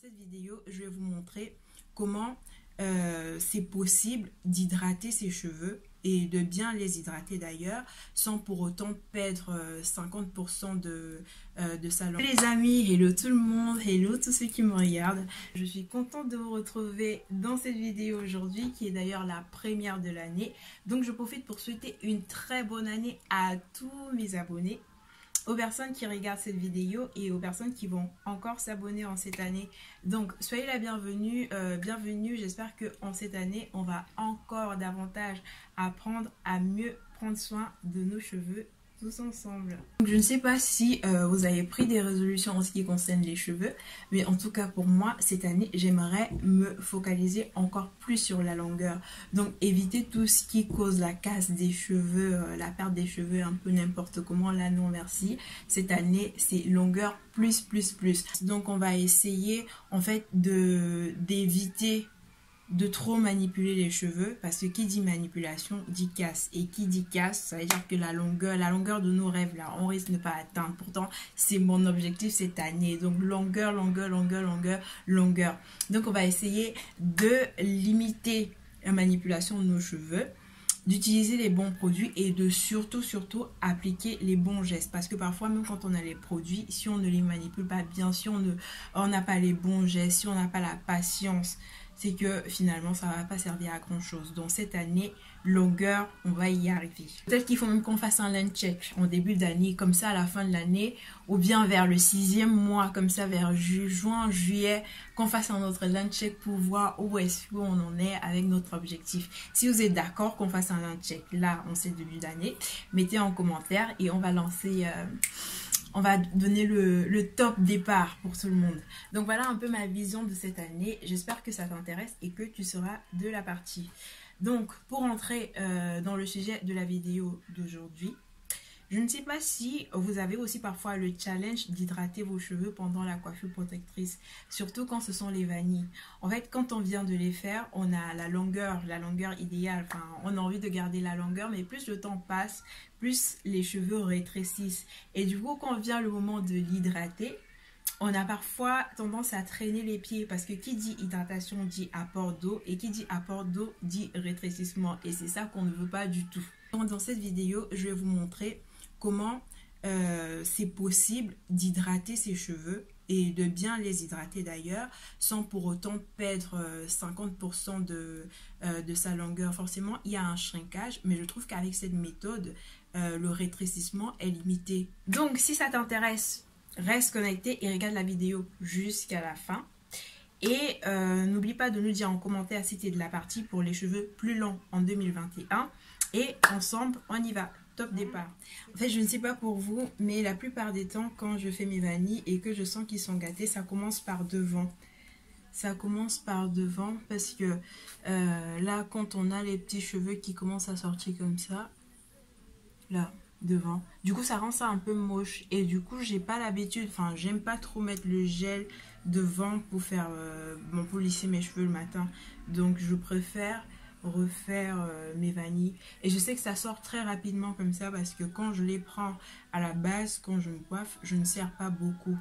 cette vidéo, je vais vous montrer comment c'est possible d'hydrater ses cheveux et de bien les hydrater d'ailleurs sans pour autant perdre 50% de sa longueur. Les amis, hello tout le monde, hello tous ceux qui me regardent. Je suis contente de vous retrouver dans cette vidéo aujourd'hui qui est d'ailleurs la première de l'année. Donc je profite pour souhaiter une très bonne année à tous mes abonnés, aux personnes qui regardent cette vidéo et aux personnes qui vont encore s'abonner en cette année. Donc soyez la bienvenue, bienvenue. J'espère qu'en cette année on va encore davantage apprendre à mieux prendre soin de nos cheveux tous ensemble. Donc, je ne sais pas si vous avez pris des résolutions en ce qui concerne les cheveux, mais en tout cas pour moi cette année j'aimerais me focaliser encore plus sur la longueur. Donc éviter tout ce qui cause la casse des cheveux, la perte des cheveux un peu n'importe comment. Là non merci, cette année c'est longueur plus. Donc on va essayer en fait d'éviter de trop manipuler les cheveux, parce que qui dit manipulation dit casse, et qui dit casse ça veut dire que la longueur de nos rêves là on risque de ne pas atteindre. Pourtant c'est mon objectif cette année, donc longueur. Donc on va essayer de limiter la manipulation de nos cheveux, d'utiliser les bons produits et de surtout appliquer les bons gestes, parce que parfois même quand on a les produits, si on ne les manipule pas bien, si on n'a pas les bons gestes, si on n'a pas la patience, c'est que finalement ça va pas servir à grand chose. Donc cette année, longueur, on va y arriver. Peut-être qu'il faut même qu'on fasse un land check en début d'année, comme ça à la fin de l'année, ou bien vers le 6e mois, comme ça vers juin, juillet, qu'on fasse un autre land check pour voir où est-ce qu'on en est avec notre objectif. Si vous êtes d'accord qu'on fasse un land check là en ce début d'année, mettez en commentaire et on va lancer... on va donner le top départ pour tout le monde. Donc voilà un peu ma vision de cette année. J'espère que ça t'intéresse et que tu seras de la partie. Donc pour entrer dans le sujet de la vidéo d'aujourd'hui, je ne sais pas si vous avez aussi parfois le challenge d'hydrater vos cheveux pendant la coiffure protectrice, surtout quand ce sont les vanilles. En fait, quand on vient de les faire, on a la longueur idéale. Enfin, on a envie de garder la longueur, mais plus le temps passe, plus les cheveux rétrécissent. Et du coup, quand vient le moment de l'hydrater, on a parfois tendance à traîner les pieds, parce que qui dit hydratation dit apport d'eau, et qui dit apport d'eau dit rétrécissement, et c'est ça qu'on ne veut pas du tout. Donc, dans cette vidéo, je vais vous montrer comment c'est possible d'hydrater ses cheveux et de bien les hydrater d'ailleurs sans pour autant perdre 50% de sa longueur. Forcément il y a un shrinkage, mais je trouve qu'avec cette méthode le rétrécissement est limité. Donc si ça t'intéresse, reste connecté et regarde la vidéo jusqu'à la fin. Et n'oublie pas de nous dire en commentaire si tu es de la partie pour les cheveux plus longs en 2021. Et ensemble, on y va. Top départ. En fait, je ne sais pas pour vous, mais la plupart des temps, quand je fais mes vanilles et que je sens qu'ils sont gâtés, ça commence par devant. Ça commence par devant parce que là, quand on a les petits cheveux qui commencent à sortir comme ça, là, devant, du coup, ça rend ça un peu moche. Et du coup, j'ai pas l'habitude, enfin, j'aime pas trop mettre le gel devant pour faire, pour lisser mes cheveux le matin. Donc, je préfère refaire mes vanilles, et je sais que ça sort très rapidement comme ça parce que quand je les prends à la base, quand je me coiffe, je ne serre pas beaucoup.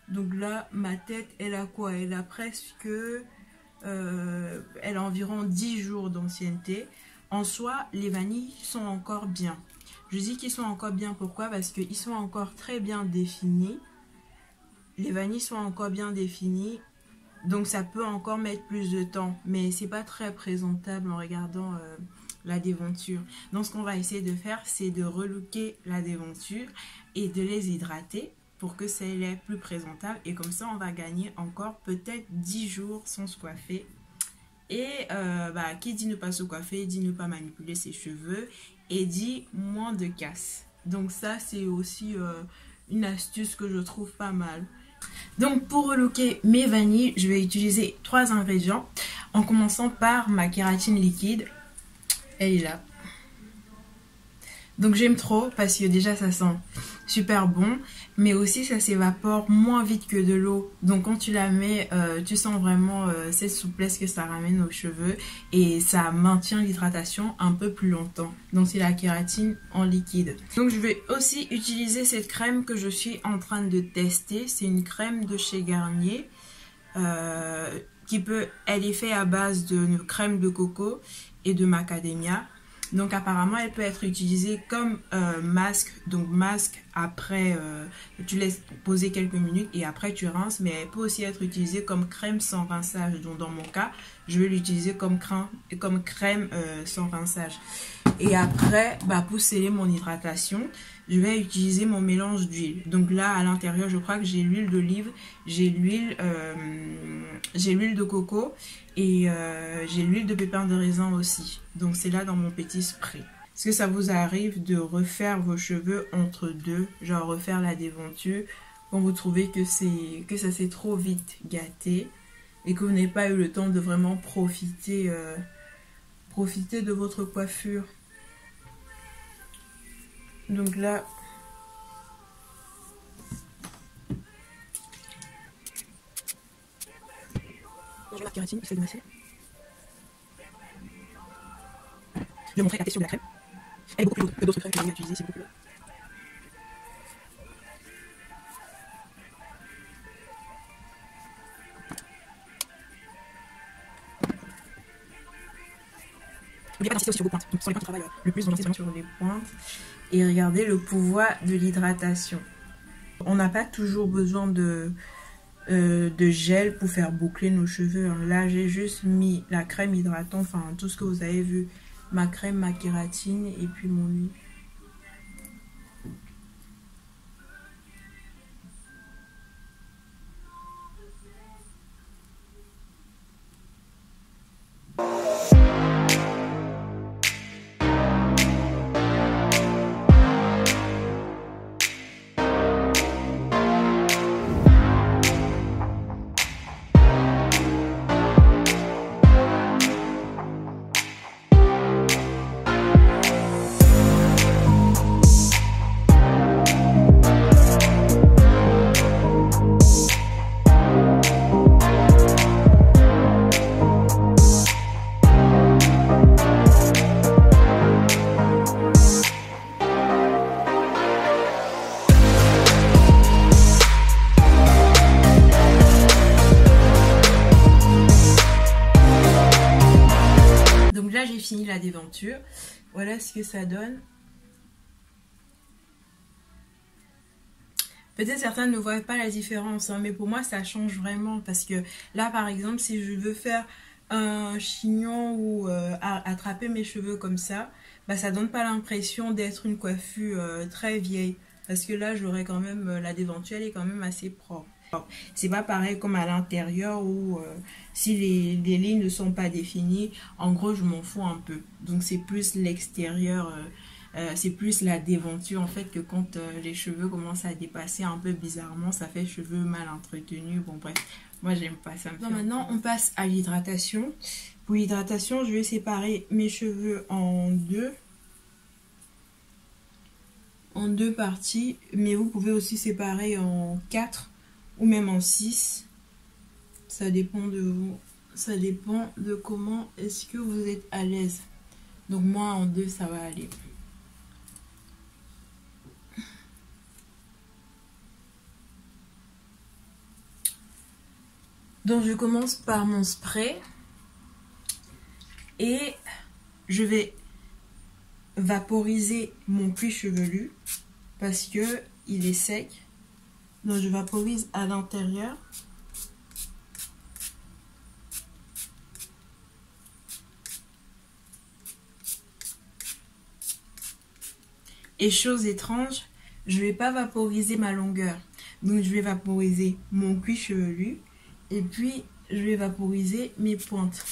Donc là ma tête elle a quoi, elle a presque elle a environ 10 jours d'ancienneté. En soi les vanilles sont encore bien. Je dis qu'ils sont encore bien, pourquoi? Parce qu'ils sont encore très bien définis. Les vanilles sont encore bien définies. Donc ça peut encore mettre plus de temps, mais c'est pas très présentable en regardant la déventure. Donc ce qu'on va essayer de faire, c'est de relooker la déventure et de les hydrater pour que ça l'ait plus présentable. Et comme ça, on va gagner encore peut-être 10 jours sans se coiffer. Et qui dit ne pas se coiffer, dit ne pas manipuler ses cheveux et dit moins de casse. Donc ça, c'est aussi une astuce que je trouve pas mal. Donc pour relooker mes vanilles, je vais utiliser 3 ingrédients, en commençant par ma kératine liquide. Elle est là. Donc j'aime trop parce que déjà ça sent super bon, mais aussi ça s'évapore moins vite que de l'eau. Donc quand tu la mets, tu sens vraiment cette souplesse que ça ramène aux cheveux et ça maintient l'hydratation un peu plus longtemps. Donc c'est la kératine en liquide. Donc je vais aussi utiliser cette crème que je suis en train de tester. C'est une crème de chez Garnier. elle est faite à base de crème de coco et de macadamia. Donc apparemment elle peut être utilisée comme masque, donc masque après tu laisses poser quelques minutes et après tu rinces, mais elle peut aussi être utilisée comme crème sans rinçage. Donc dans mon cas je vais l'utiliser comme crème sans rinçage. Et après pour sceller mon hydratation, je vais utiliser mon mélange d'huile. Donc là à l'intérieur je crois que j'ai l'huile d'olive, j'ai l'huile de coco et j'ai l'huile de pépins de raisin aussi. Donc c'est là dans mon petit spray. Est-ce que ça vous arrive de refaire vos cheveux entre deux, genre refaire la déventure quand vous trouvez que ça s'est trop vite gâté et que vous n'avez pas eu le temps de vraiment profiter de votre coiffure? Donc là, je vais ma kératine, essayer de masser. Je vais montrer la texture de la crème. Elle est beaucoup plus lourde que d'autres crèmes que j'ai utilisées, c'est beaucoup plus lourd. N'oubliez pas d'insister aussi sur vos pointes. Donc, ce sont les points qui travaillent le plus, donc j'insiste vraiment sur les pointes. Et regardez le pouvoir de l'hydratation. On n'a pas toujours besoin de gel pour faire boucler nos cheveux. Là, j'ai juste mis la crème hydratante, enfin tout ce que vous avez vu. Ma crème, ma kératine et puis mon huile. J'ai fini la déventure. Voilà ce que ça donne. Peut-être certains ne voient pas la différence, hein, mais pour moi ça change vraiment parce que là par exemple si je veux faire un chignon ou attraper mes cheveux comme ça, ça donne pas l'impression d'être une coiffure très vieille parce que là j'aurais quand même la déventure, elle est quand même assez propre. C'est pas pareil comme à l'intérieur où si les lignes ne sont pas définies, en gros je m'en fous un peu. Donc c'est plus l'extérieur, c'est plus la déventure en fait que quand les cheveux commencent à dépasser un peu bizarrement, ça fait cheveux mal entretenus. Bon bref, moi j'aime pas ça. Maintenant on passe à l'hydratation. Pour l'hydratation je vais séparer mes cheveux en deux parties, mais vous pouvez aussi séparer en 4 ou même en 6, ça dépend de vous, ça dépend de comment est-ce que vous êtes à l'aise. Donc moi en 2 ça va aller. Donc je commence par mon spray et je vais vaporiser mon cuir chevelu parce que il est sec. Donc je vaporise à l'intérieur. Et chose étrange, je ne vais pas vaporiser ma longueur. Donc je vais vaporiser mon cuir chevelu et puis je vais vaporiser mes pointes.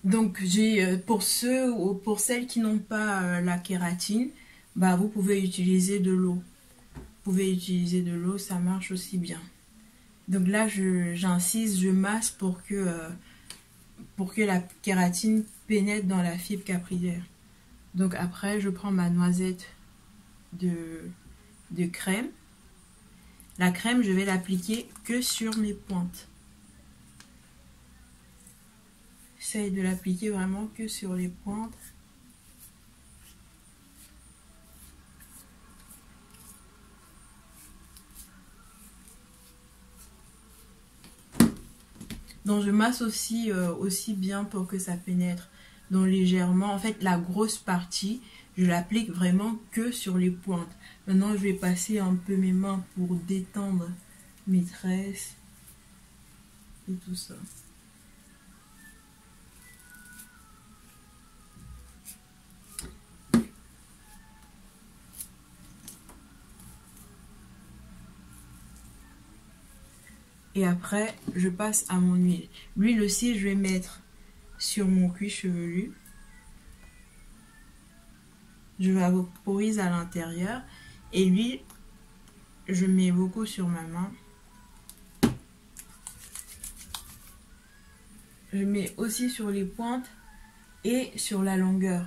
Donc pour ceux ou pour celles qui n'ont pas la kératine, vous pouvez utiliser de l'eau. Vous pouvez utiliser de l'eau, ça marche aussi bien. Donc là j'insiste, je masse pour que la kératine pénètre dans la fibre capillaire. Donc après je prends ma noisette de crème. La crème je vais l'appliquer que sur mes pointes. J'essaye de l'appliquer vraiment que sur les pointes. Donc je masse aussi, aussi bien pour que ça pénètre. Donc légèrement, en fait la grosse partie, je l'applique vraiment que sur les pointes. Maintenant je vais passer un peu mes mains pour détendre mes tresses et tout ça. Et après, je passe à mon huile. L'huile aussi, je vais mettre sur mon cuir chevelu. Je vaporise à l'intérieur. Et l'huile, je mets beaucoup sur ma main. Je mets aussi sur les pointes et sur la longueur.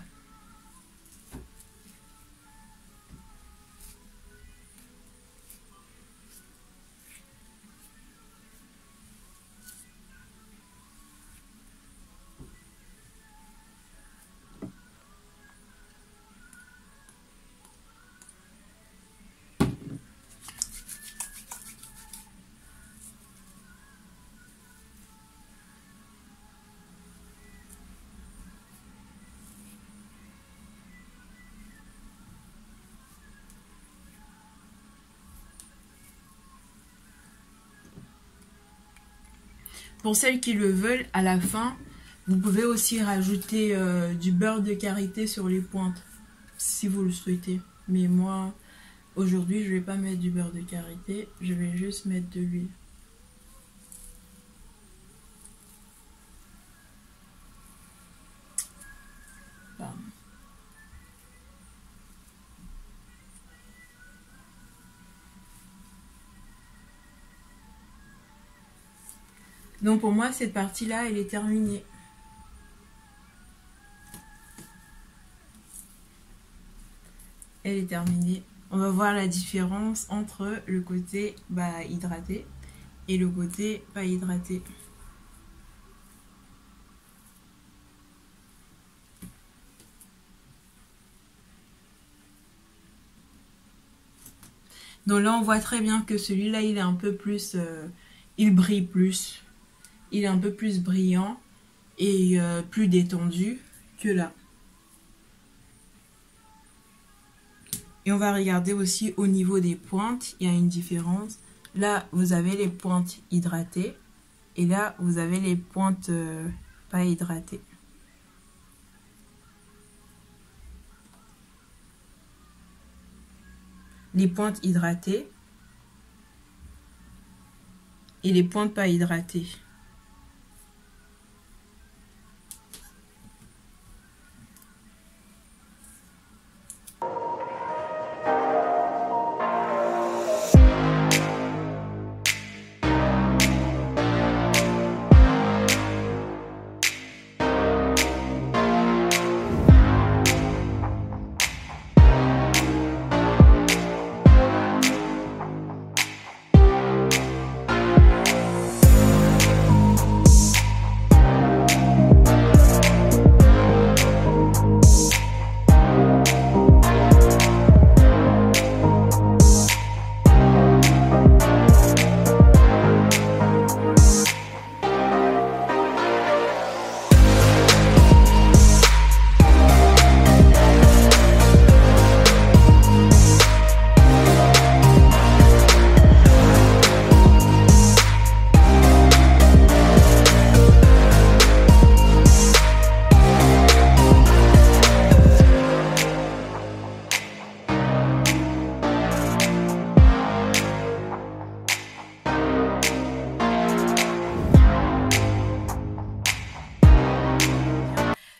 Pour celles qui le veulent, à la fin, vous pouvez aussi rajouter du beurre de karité sur les pointes, si vous le souhaitez. Mais moi, aujourd'hui, je ne vais pas mettre du beurre de karité, je vais juste mettre de l'huile. Donc pour moi, cette partie-là, elle est terminée. Elle est terminée. On va voir la différence entre le côté hydraté et le côté pas hydraté. Donc là, on voit très bien que celui-là, il est un peu plus... il brille plus. Il est un peu plus brillant et plus détendu que là. Et on va regarder aussi au niveau des pointes, il y a une différence. Là, vous avez les pointes hydratées et là, vous avez les pointes pas hydratées. Les pointes hydratées et les pointes pas hydratées.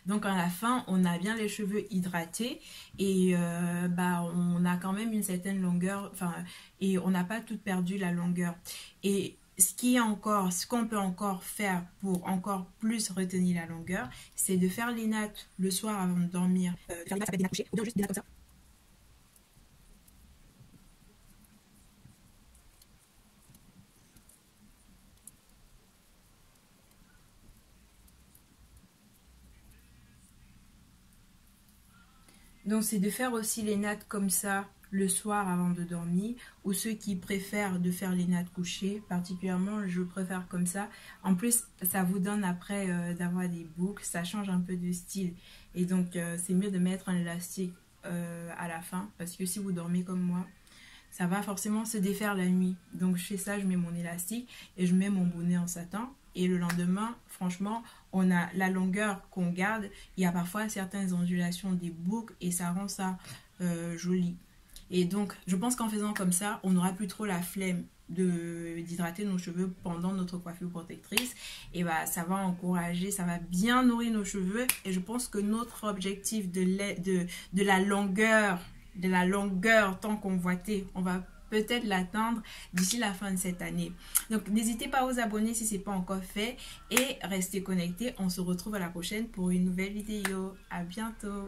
Donc à la fin, on a bien les cheveux hydratés et on a quand même une certaine longueur, et on n'a pas tout perdu la longueur. Et ce qu'on peut encore faire pour encore plus retenir la longueur, c'est de faire les nattes le soir avant de dormir. Faire les nattes, ça peut être des nattes couchées ou bien juste des nattes comme ça. Donc c'est de faire aussi les nattes comme ça le soir avant de dormir, ou ceux qui préfèrent de faire les nattes couchées. Particulièrement, je préfère comme ça. En plus, ça vous donne après d'avoir des boucles, ça change un peu de style. Et donc c'est mieux de mettre un élastique à la fin, parce que si vous dormez comme moi, ça va forcément se défaire la nuit. Donc je fais ça, je mets mon élastique et je mets mon bonnet en satin. Et le lendemain, franchement, on a la longueur qu'on garde. Il y a parfois certaines ondulations des boucles et ça rend ça joli. Et donc, je pense qu'en faisant comme ça, on n'aura plus trop la flemme d'hydrater nos cheveux pendant notre coiffure protectrice. Et bah, ça va encourager, ça va bien nourrir nos cheveux. Et je pense que notre objectif de la longueur tant convoitée, on va peut-être l'atteindre d'ici la fin de cette année. Donc n'hésitez pas à vous abonner si ce n'est pas encore fait et restez connectés. On se retrouve à la prochaine pour une nouvelle vidéo. À bientôt.